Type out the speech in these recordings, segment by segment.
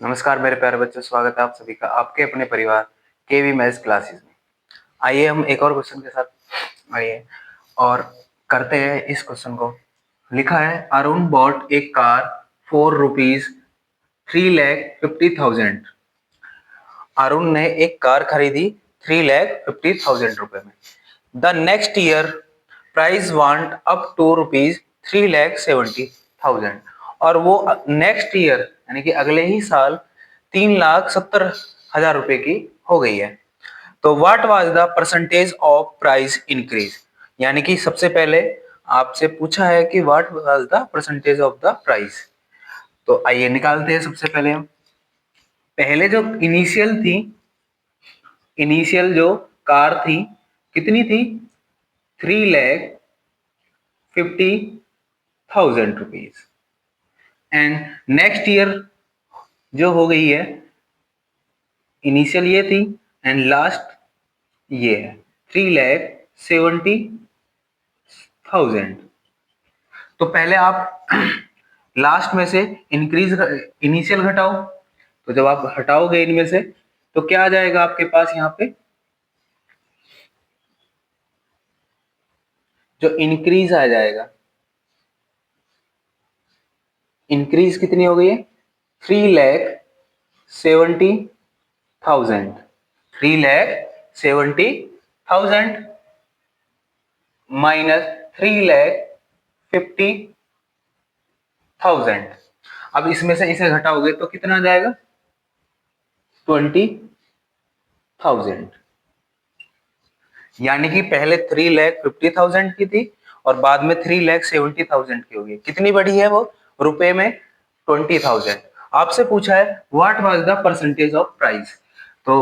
नमस्कार मेरे प्यारे बच्चों, स्वागत है आप सभी का आपके अपने परिवार केवी मैथ्स क्लासेस में। आइए हम एक और क्वेश्चन के साथ आइए और करते हैं इस क्वेश्चन को। लिखा है Arun bought a car for ₹3,50,000। Arun ने एक कार खरीदी 3,50,000 रुपए में। The next year price went up to ₹3,70,000 और वो नेक्स्ट ईयर यानी कि अगले ही साल 3,70,000 रुपए की हो गई है। तो what was the percentage of price increase, यानी कि सबसे पहले आपसे पूछा है कि what was the percentage of the price. तो आइए निकालते हैं। सबसे पहले हम पहले जो इनिशियल जो कार थी कितनी थी, 3,50,000 रुपीज। एंड नेक्स्ट ईयर जो हो गई है, इनिशियल ये थी एंड लास्ट ये है 3,70,000। तो पहले आप लास्ट में से इनिशियल घटाओ। तो जब आप हटाओगे इनमें से तो क्या आ जाएगा आपके पास, यहाँ पे जो इंक्रीज आ जाएगा, इंक्रीज कितनी हो गई है, 3,70,000। 3,70,000 माइनस 3,50,000। अब इसमें से इसे घटाओगे तो कितना आ जाएगा, 20,000। यानी कि पहले 3,50,000 की थी और बाद में 3,70,000 की होगी। कितनी बढ़ी है वो रुपए में, 20,000। आपसे पूछा है what was the percentage of price. तो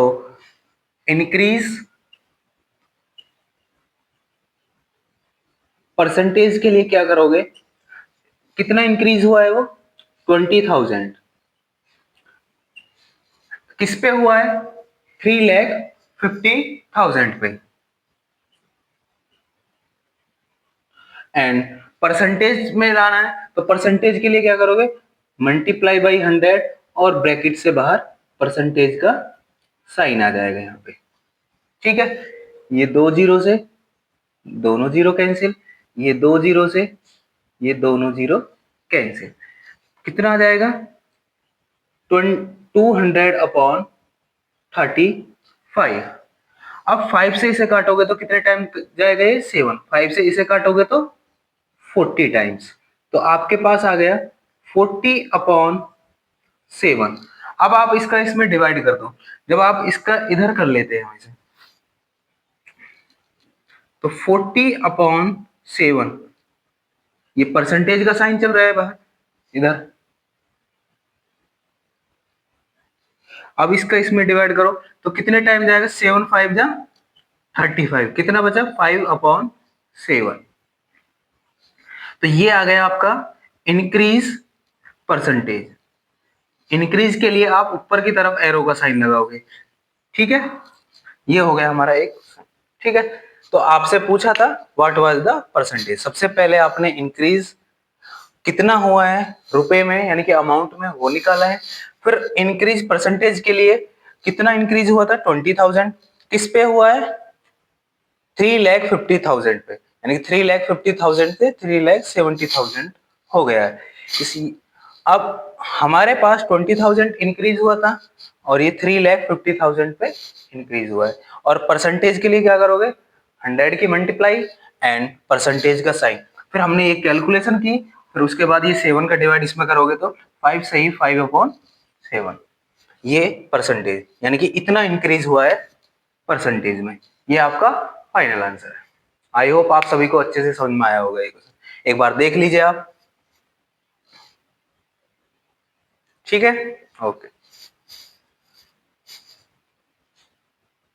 इंक्रीज परसेंटेज के लिए क्या करोगे, कितना इंक्रीज हुआ है वो, 20,000। किस पे हुआ है, 3,50,000 पे। एंड परसेंटेज में लाना है तो परसेंटेज के लिए क्या करोगे, मल्टीप्लाई बाई 100 और ब्रैकेट से बाहर परसेंटेज का साइन आ जाएगा यहाँ पे। ठीक है, ये दो जीरो से दोनों जीरो कैंसिल, ये दो जीरो से ये दोनों जीरो कैंसिल। कितना आ जाएगा, 200/35। अब 5 से इसे काटोगे तो कितने टाइम जाएगा, ये 7। 5 से इसे काटोगे तो 40 टाइम्स। तो आपके पास आ गया 40/7। अब आप इसका इसमें डिवाइड कर दो। जब आप इसका इधर कर लेते हैं इसे, तो 40/7, ये परसेंटेज का साइन चल रहा है बाहर इधर। अब इसका इसमें डिवाइड करो तो कितने टाइम जाएगा, 7 5 जा 35। कितना बचा, 5/7। तो ये आ गया आपका इंक्रीज परसेंटेज। इंक्रीज के लिए आप ऊपर की तरफ एरो का साइन लगाओगे। ठीक है, ये हो गया हमारा एक। ठीक है, तो आपसे पूछा था व्हाट वाज द परसेंटेज। सबसे पहले आपने इंक्रीज कितना हुआ है रुपए में यानी कि अमाउंट में, वो निकाला है। फिर इंक्रीज परसेंटेज के लिए कितना इंक्रीज हुआ था, 20,000। किस पे हुआ है, 3,50,000 पे, यानी कि 3,50,000 से 3,70,000 हो गया है। इसी अब हमारे पास 20,000 इंक्रीज हुआ था और ये 3,50,000 पे इंक्रीज हुआ है। और परसेंटेज के लिए क्या करोगे, 100 की मल्टीप्लाई एंड परसेंटेज का साइन। फिर हमने एक कैलकुलेशन की, फिर उसके बाद ये 7 का डिवाइड इसमें करोगे तो 5 सही 5/7। ये परसेंटेज यानी कि इतना इंक्रीज हुआ है परसेंटेज में। ये आपका फाइनल आंसर है। आई होप आप सभी को अच्छे से समझ में आया होगा। एक बार देख लीजिए आप। ठीक है, ओके।